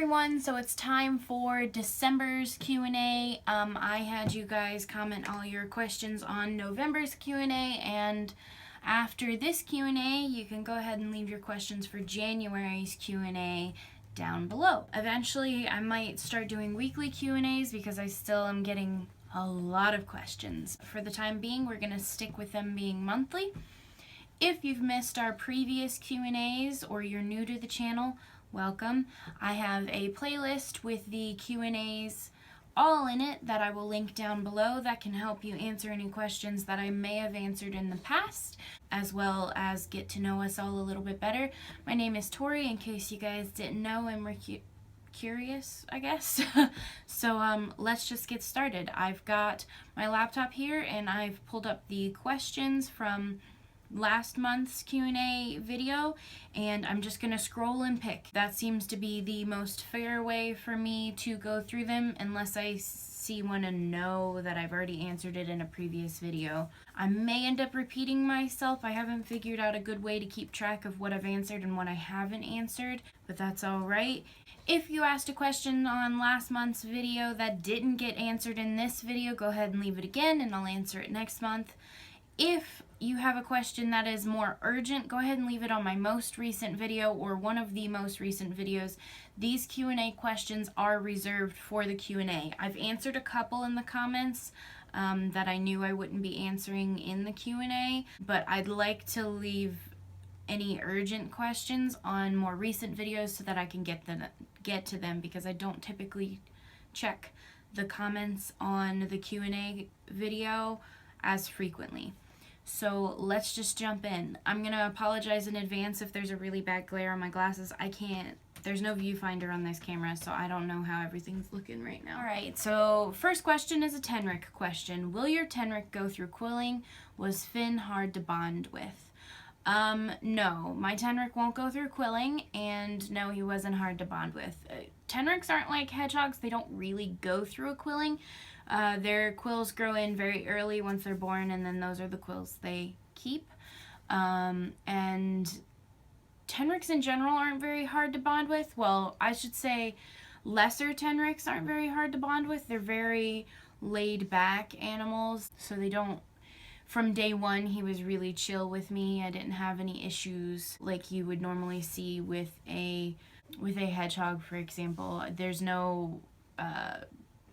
everyone, so it's time for December's Q&A. I had you guys comment all your questions on November's Q&A, and after this Q&A, you can go ahead and leave your questions for January's Q&A down below. Eventually, I might start doing weekly Q&As because I still am getting a lot of questions. For the time being, we're gonna stick with them being monthly. If you've missed our previous Q&As or you're new to the channel, welcome. I have a playlist with the Q&As all in it that I will link down below that can help you answer any questions that I may have answered in the past, as well as get to know us all a little bit better. My name is Tori, in case you guys didn't know and were curious, I guess. So let's just get started. I've got my laptop here and I've pulled up the questions from last month's Q&A video, and I'm just gonna scroll and pick. That seems to be the most fair way for me to go through them, unless I see one and know that I've already answered it in a previous video. I may end up repeating myself. I haven't figured out a good way to keep track of what I've answered and what I haven't answered, but that's alright. If you asked a question on last month's video that didn't get answered in this video, go ahead and leave it again and I'll answer it next month. If you have a question that is more urgent, go ahead and leave it on my most recent video or one of the most recent videos. These Q&A questions are reserved for the Q&A. I've answered a couple in the comments that I knew I wouldn't be answering in the Q&A, but I'd like to leave any urgent questions on more recent videos so that I can get to them, because I don't typically check the comments on the Q&A video as frequently. So let's just jump in. I'm gonna apologize in advance if there's a really bad glare on my glasses. There's no viewfinder on this camera, so I don't know how everything's looking right now. Alright, so first question is a Tenrec question. Will your Tenrec go through quilling? Was Finn hard to bond with? No, my Tenrec won't go through quilling, and no, he wasn't hard to bond with. Tenrecs aren't like hedgehogs. They don't really go through a quilling. Their quills grow in very early once they're born, and then those are the quills they keep. And Tenrecs in general aren't very hard to bond with. Well, I should say lesser Tenrecs aren't very hard to bond with. They're very laid back animals, so they don't. From day one, he was really chill with me. I didn't have any issues like you would normally see with a hedgehog, for example. There's no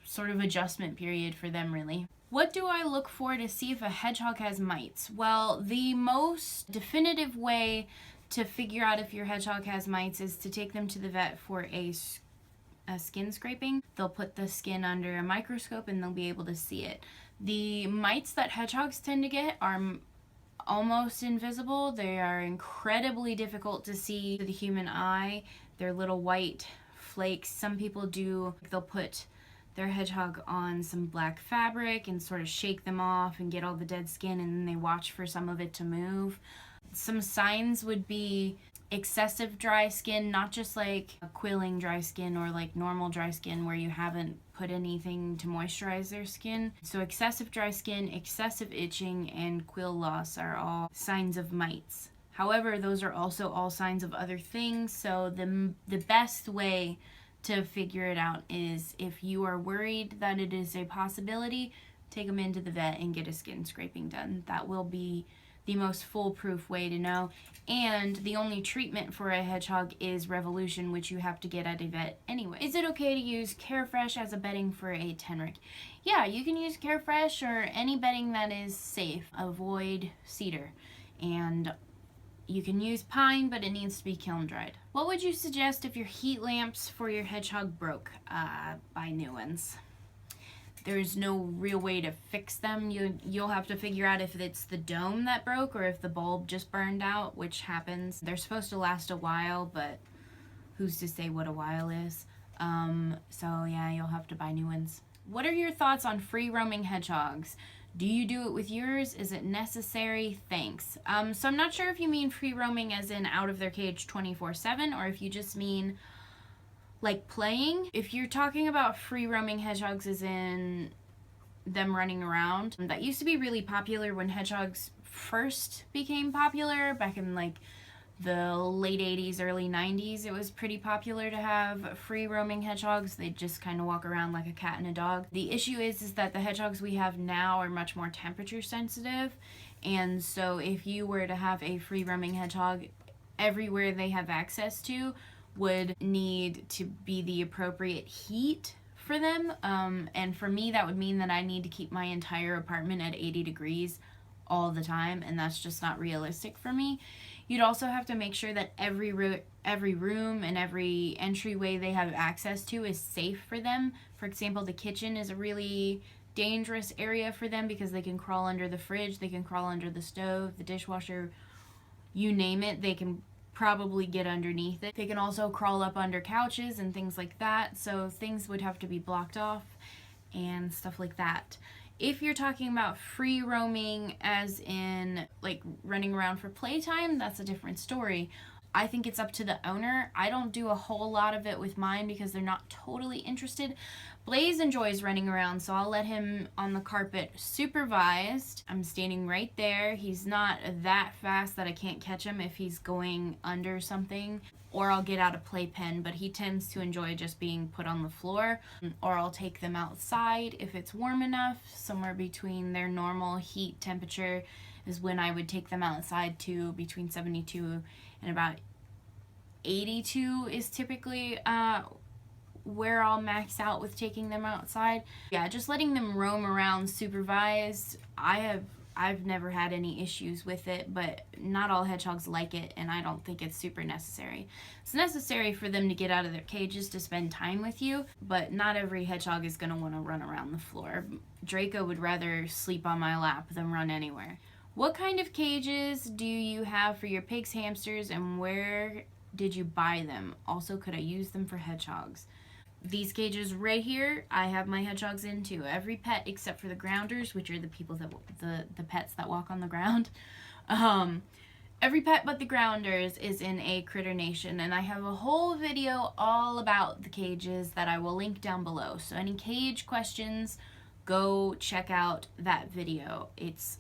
sort of adjustment period for them, really. What do I look for to see if a hedgehog has mites? Well, the most definitive way to figure out if your hedgehog has mites is to take them to the vet for a skin scraping. They'll put the skin under a microscope and they'll be able to see it. The mites that hedgehogs tend to get are almost invisible. They are incredibly difficult to see to the human eye. They're little white flakes. Some people they'll put their hedgehog on some black fabric and sort of shake them off and get all the dead skin, and then they watch for some of it to move. Some signs would be excessive dry skin, not just like a quilling dry skin or like normal dry skin where you haven't put anything to moisturize their skin. So excessive dry skin, excessive itching, and quill loss are all signs of mites. However, those are also all signs of other things, so the best way to figure it out is, if you are worried that it is a possibility, take them into the vet and get a skin scraping done. That will be the most foolproof way to know. And the only treatment for a hedgehog is revolution, which you have to get at a vet anyway. Is it okay to use Carefresh as a bedding for a Tenrec? Yeah, you can use Carefresh or any bedding that is safe. Avoid cedar. And you can use pine, but it needs to be kiln dried. What would you suggest if your heat lamps for your hedgehog broke? Buy new ones. There's no real way to fix them. You'll have to figure out if it's the dome that broke or if the bulb just burned out, which happens. They're supposed to last a while, but who's to say what a while is? So yeah, you'll have to buy new ones. What are your thoughts on free roaming hedgehogs? Do you do it with yours? Is it necessary? Thanks. So I'm not sure if you mean free roaming as in out of their cage 24/7, or if you just mean like playing. If you're talking about free roaming hedgehogs as in them running around, that used to be really popular when hedgehogs first became popular back in like the late 80s, early 90s, it was pretty popular to have free roaming hedgehogs. They just kind of walk around like a cat and a dog. The issue is that the hedgehogs we have now are much more temperature sensitive. And so if you were to have a free roaming hedgehog, everywhere they have access to would need to be the appropriate heat for them. And for me, that would mean that I need to keep my entire apartment at 80 degrees all the time, and that's just not realistic for me. You'd also have to make sure that every room and every entryway they have access to is safe for them. For example, the kitchen is a really dangerous area for them because they can crawl under the fridge, they can crawl under the stove, the dishwasher, you name it, they can probably get underneath it. They can also crawl up under couches and things like that, so things would have to be blocked off and stuff like that. If you're talking about free roaming as in like running around for playtime, that's a different story. I think it's up to the owner. I don't do a whole lot of it with mine because they're not totally interested. Blaze enjoys running around, so I'll let him on the carpet supervised. I'm standing right there. He's not that fast that I can't catch him if he's going under something, or I'll get out a playpen, but he tends to enjoy just being put on the floor, or I'll take them outside if it's warm enough. Somewhere between their normal heat temperature is when I would take them outside to between 72 and about 82 is typically where I'll max out with taking them outside. Yeah, just letting them roam around supervised. I've never had any issues with it, but not all hedgehogs like it, and I don't think it's super necessary. It's necessary for them to get out of their cages to spend time with you, but not every hedgehog is going to want to run around the floor. Draco would rather sleep on my lap than run anywhere. What kind of cages do you have for your pigs, hamsters, and where did you buy them? Also, could I use them for hedgehogs? These cages right here, I have my hedgehogs in too. Every pet except for the grounders, which are the people that the pets that walk on the ground. Every pet but the grounders is in a Critter Nation, and I have a whole video all about the cages that I will link down below. So any cage questions, go check out that video. It's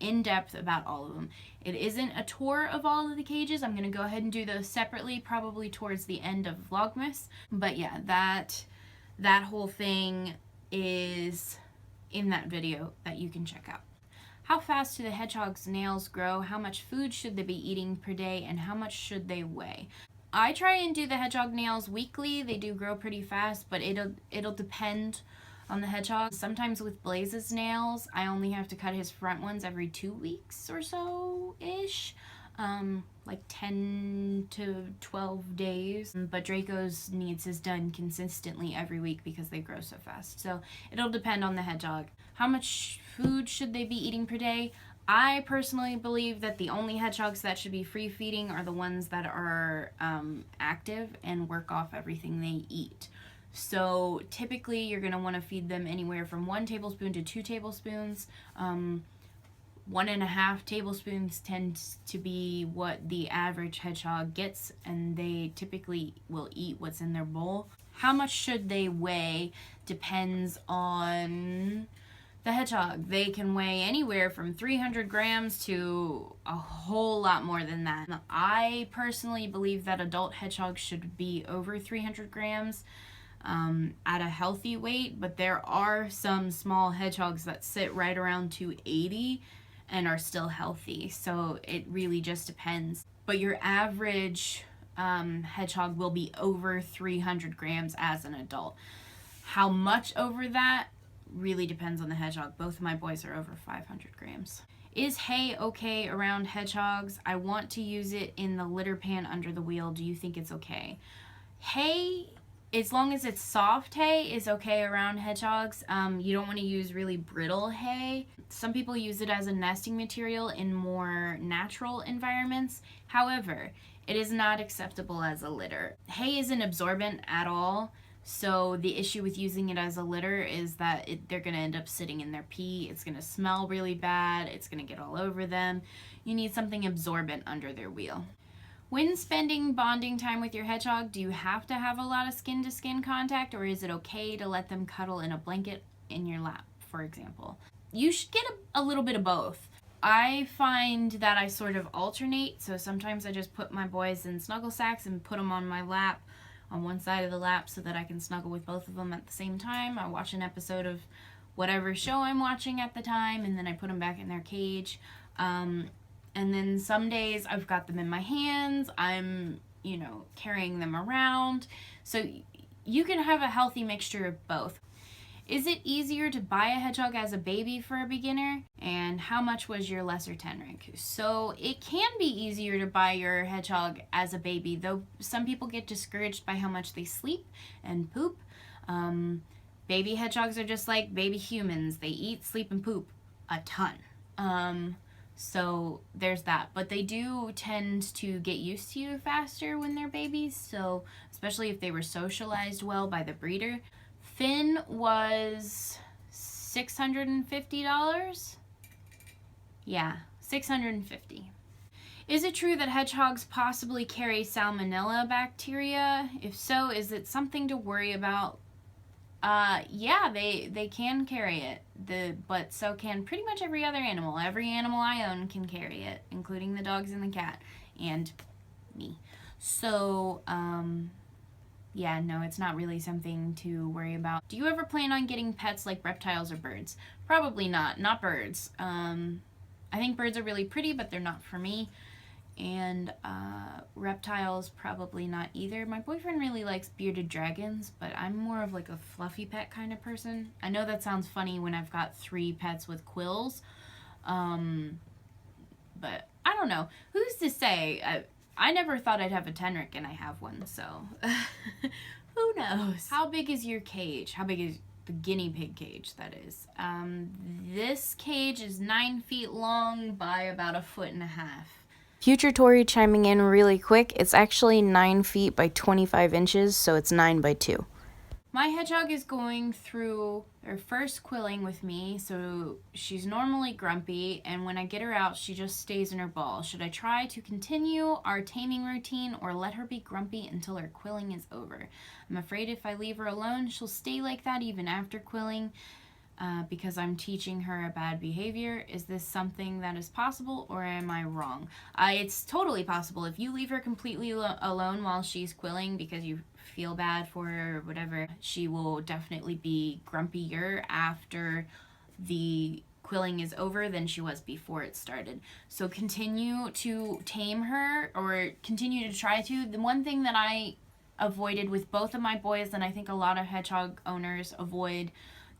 in depth about all of them. It isn't a tour of all of the cages. I'm going to go ahead and do those separately, probably towards the end of Vlogmas. But yeah, that whole thing is in that video that you can check out. How fast do the hedgehog's nails grow? How much food should they be eating per day? And how much should they weigh? I try and do the hedgehog nails weekly. They do grow pretty fast, but it'll depend on the hedgehog. Sometimes with Blaze's nails, I only have to cut his front ones every 2 weeks or so-ish. Like 10 to 12 days. But Draco's needs his done consistently every week because they grow so fast. So it'll depend on the hedgehog. How much food should they be eating per day? I personally believe that the only hedgehogs that should be free feeding are the ones that are active and work off everything they eat. So typically you're going to want to feed them anywhere from 1 tablespoon to 2 tablespoons. 1.5 tablespoons tends to be what the average hedgehog gets, and they typically will eat what's in their bowl. How much should they weigh depends on the hedgehog. They can weigh anywhere from 300 grams to a whole lot more than that. I personally believe that adult hedgehogs should be over 300 grams. At a healthy weight, but there are some small hedgehogs that sit right around 280 and are still healthy, so it really just depends. But your average hedgehog will be over 300 grams as an adult. How much over that really depends on the hedgehog. Both of my boys are over 500 grams. Is hay okay around hedgehogs? I want to use it in the litter pan under the wheel. Do you think it's okay? Hay, as long as it's soft hay, is okay around hedgehogs. You don't want to use really brittle hay. Some people use it as a nesting material in more natural environments. However, it is not acceptable as a litter. Hay isn't absorbent at all, so the issue with using it as a litter is that they're going to end up sitting in their pee. It's going to smell really bad. It's going to get all over them. You need something absorbent under their wheel. When spending bonding time with your hedgehog, do you have to have a lot of skin-to-skin contact, or is it okay to let them cuddle in a blanket in your lap, for example? You should get a little bit of both. I find that I sort of alternate. So sometimes I just put my boys in snuggle sacks and put them on my lap, on one side of the lap, so that I can snuggle with both of them at the same time. I watch an episode of whatever show I'm watching at the time, and then I put them back in their cage. And then some days I've got them in my hands. I'm, you know, carrying them around. So you can have a healthy mixture of both. Is it easier to buy a hedgehog as a baby for a beginner? And how much was your lesser Tenrec? So it can be easier to buy your hedgehog as a baby, though some people get discouraged by how much they sleep and poop. Baby hedgehogs are just like baby humans. They eat, sleep, and poop a ton. So there's that. But they do tend to get used to you faster when they're babies. So especially if they were socialized well by the breeder. Finn was $650. Yeah, $650. Is it true that hedgehogs possibly carry Salmonella bacteria? If so, is it something to worry about? Yeah, they can carry it. But so can pretty much every other animal. Every animal I own can carry it, including the dogs and the cat, and me. So, yeah, no, it's not really something to worry about. Do you ever plan on getting pets like reptiles or birds? Probably not. Not birds. I think birds are really pretty, but they're not for me. And reptiles, probably not either. My boyfriend really likes bearded dragons, but I'm more of like a fluffy pet kind of person. I know that sounds funny when I've got 3 pets with quills. But I don't know. Who's to say? I never thought I'd have a Tenrec, and I have one, so who knows? How big is your cage? How big is the guinea pig cage, that is? This cage is 9 feet long by about 1.5 feet. Future Tori chiming in really quick. It's actually 9 feet by 25 inches, so it's 9 by 2. My hedgehog is going through her first quilling with me, so she's normally grumpy, and when I get her out, she just stays in her ball. Should I try to continue our taming routine or let her be grumpy until her quilling is over? I'm afraid if I leave her alone, she'll stay like that even after quilling because I'm teaching her a bad behavior. Is this something that is possible, or am I wrong? It's totally possible. If you leave her completely alone while she's quilling because you feel bad for her or whatever, she will definitely be grumpier after the quilling is over than she was before it started. So continue to tame her, or continue to try to. The one thing that I avoided with both of my boys, and I think a lot of hedgehog owners avoid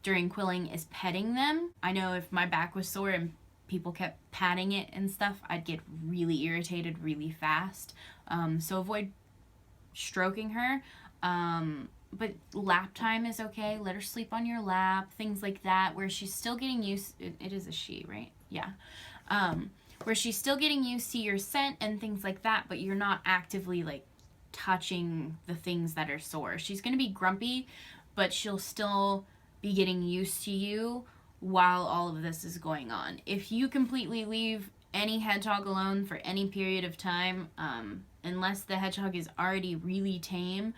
during quilling, is petting them. I know if my back was sore and people kept patting it and stuff, I'd get really irritated really fast. So avoid stroking her. But lap time is okay. Let her sleep on your lap, things like that, where she's still getting used. It is a she, right? Yeah. Where she's still getting used to your scent and things like that, but you're not actively like touching the things that are sore. She's gonna be grumpy, but she'll still be getting used to you while all of this is going on. If you completely leave any hedgehog alone for any period of time, unless the hedgehog is already really tame,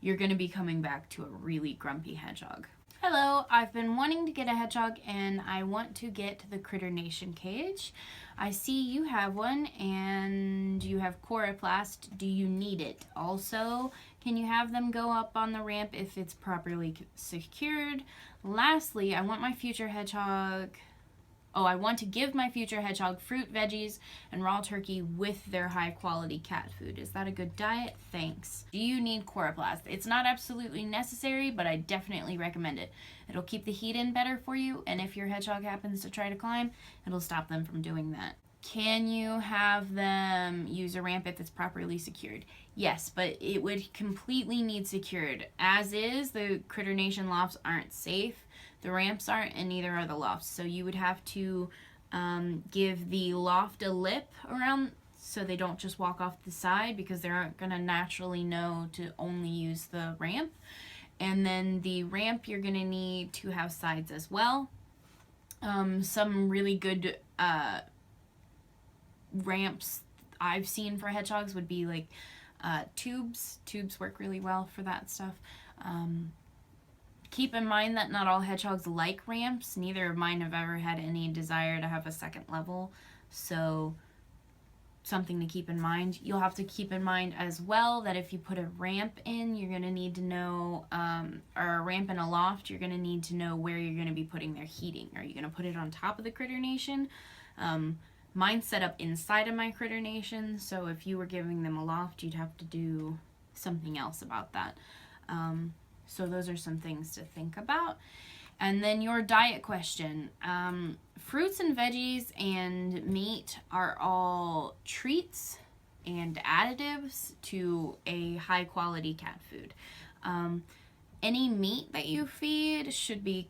you're going to be coming back to a really grumpy hedgehog. Hello, I've been wanting to get a hedgehog, and I want to get the Critter Nation cage. I see you have one, and you have coroplast. Do you need it? Also, can you have them go up on the ramp if it's properly secured? Lastly, I want my future hedgehog... I want to give my future hedgehog fruit, veggies, and raw turkey with their high-quality cat food. Is that a good diet? Thanks. Do you need coroplast? It's not absolutely necessary, but I definitely recommend it. It'll keep the heat in better for you, and if your hedgehog happens to try to climb, it'll stop them from doing that. Can you have them use a ramp if it's properly secured? Yes, but it would completely need secured. As is, the Critter Nation lofts aren't safe. The ramps aren't, and neither are the lofts. So you would have to give the loft a lip around so they don't just walk off the side, because they're going to naturally know to only use the ramp. And then the ramp, you're going to need to have sides as well. Some really good ramps I've seen for hedgehogs would be like tubes. Tubes work really well for that stuff. Keep in mind that not all hedgehogs like ramps. Neither of mine have ever had any desire to have a second level. So something to keep in mind. You'll have to keep in mind as well that if you put a ramp in, you're going to need to know, or a ramp in a loft, you're going to need to know where you're going to be putting their heating. Are you going to put it on top of the critter nation? Mine's set up inside of my critter nation, so if you were giving them a loft, you'd have to do something else about that. So those are some things to think about. And then your diet question. Fruits and veggies and meat are all treats and additives to a high quality cat food. Any meat that you feed should be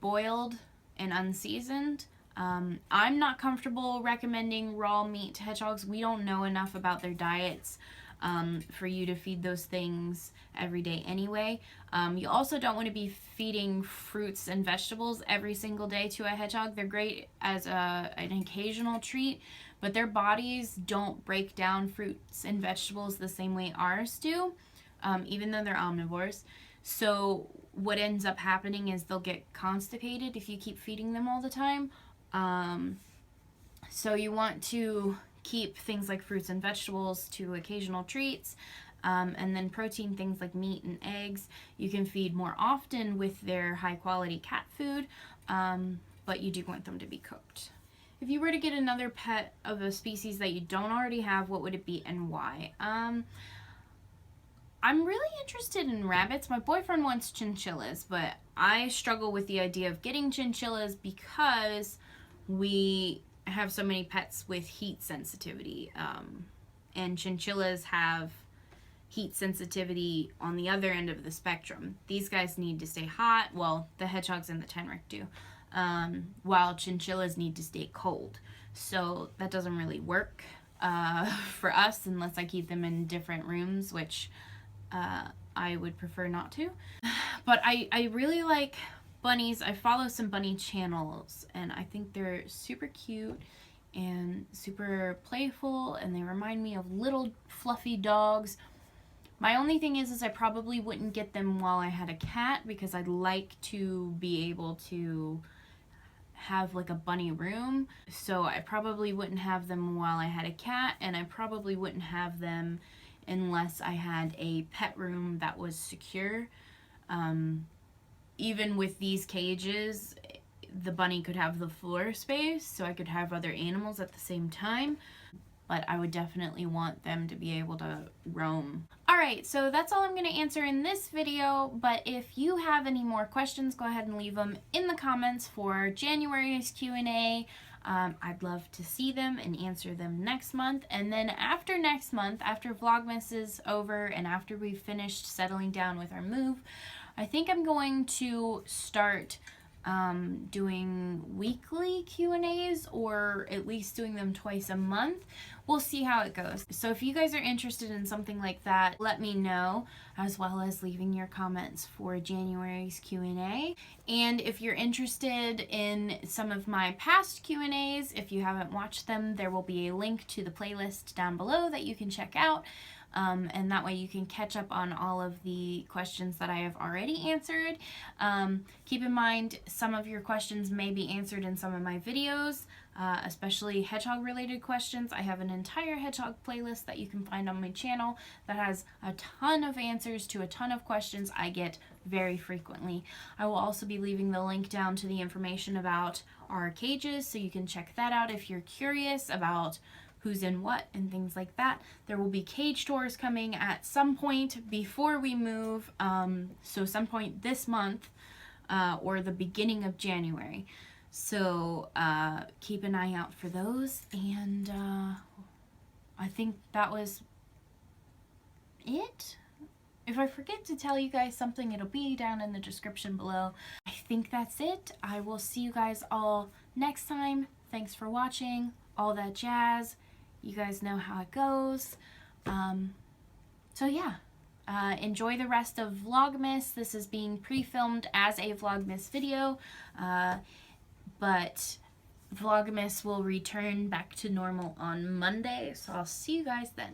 boiled and unseasoned. I'm not comfortable recommending raw meat to hedgehogs. We don't know enough about their diets for you to feed those things every day anyway. You also don't want to be feeding fruits and vegetables every single day to a hedgehog. They're great as an occasional treat, but their bodies don't break down fruits and vegetables the same way ours do, even though they're omnivores. So what ends up happening is they'll get constipated if you keep feeding them all the time. So you want to keep things like fruits and vegetables to occasional treats, and then protein, things like meat and eggs, you can feed more often with their high quality cat food, but you do want them to be cooked. If you were to get another pet of a species that you don't already have, what would it be and why? I'm really interested in rabbits. My boyfriend wants chinchillas, but I struggle with the idea of getting chinchillas because we have so many pets with heat sensitivity, and chinchillas have heat sensitivity on the other end of the spectrum. These guys need to stay hot, well, the hedgehogs and the Tenrec do, while chinchillas need to stay cold. So that doesn't really work for us unless I keep them in different rooms, which I would prefer not to. But I really like bunnies. I follow some bunny channels, and I think they're super cute and super playful, and they remind me of little fluffy dogs. My only thing is I probably wouldn't get them while I had a cat, because I'd like to be able to have like a bunny room. So I probably wouldn't have them while I had a cat, and I probably wouldn't have them unless I had a pet room that was secure. Even with these cages, the bunny could have the floor space, so I could have other animals at the same time, but I would definitely want them to be able to roam. Alright, so that's all I'm going to answer in this video, but if you have any more questions, go ahead and leave them in the comments for January's Q&A. I'd love to see them and answer them next month. And then after next month, after Vlogmas is over and after we've finished settling down with our move, I think I'm going to start doing weekly Q&As, or at least doing them twice a month. We'll see how it goes. So if you guys are interested in something like that, let me know, as well as leaving your comments for January's Q&A. And if you're interested in some of my past Q&As, if you haven't watched them, there will be a link to the playlist down below that you can check out. And that way you can catch up on all of the questions that I have already answered. Keep in mind, some of your questions may be answered in some of my videos, especially hedgehog related questions. I have an entire hedgehog playlist that you can find on my channel that has a ton of answers to a ton of questions I get very frequently. I will also be leaving the link down to the information about our cages, so you can check that out if you're curious about who's in what and things like that. There will be cage tours coming at some point before we move, so some point this month or the beginning of January. So keep an eye out for those, and I think that was it. If I forget to tell you guys something, it'll be down in the description below. I think that's it. I will see you guys all next time. Thanks for watching, all that jazz. You guys know how it goes. So yeah, enjoy the rest of Vlogmas. This is being pre-filmed as a Vlogmas video, but Vlogmas will return back to normal on Monday, so I'll see you guys then.